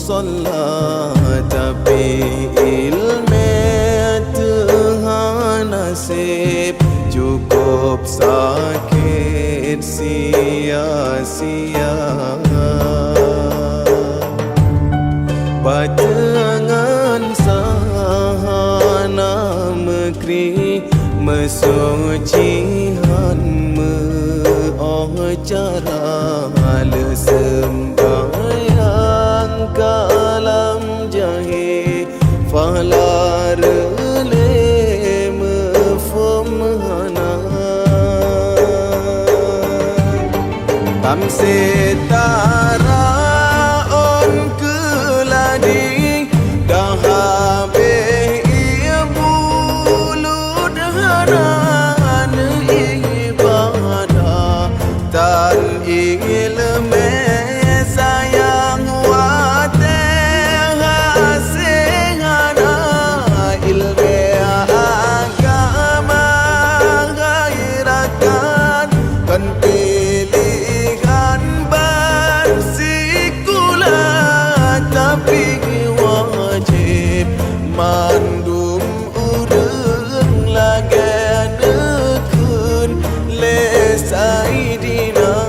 musola tapi ilmu Tuhan nasib cukup sakit sia-sia. Batangan sahana mekri mesucihan cara sembahyang kalam jahe falar le mefumhana tam setara on keladi dahabe ia bulu dahana ibadah tan ilme sayang wate hasehana ilme agama gairakan kan pilihan bersikulah tapi wajib mandum urang lagan ekun lesai dina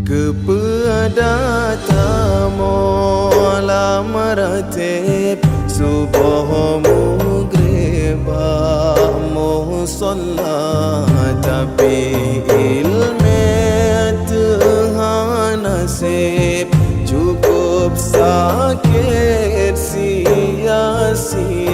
kepada tamu lamaratib subuh mugreba musolla tapi ilmu Tuhan nasib cukup sakit sia-sia.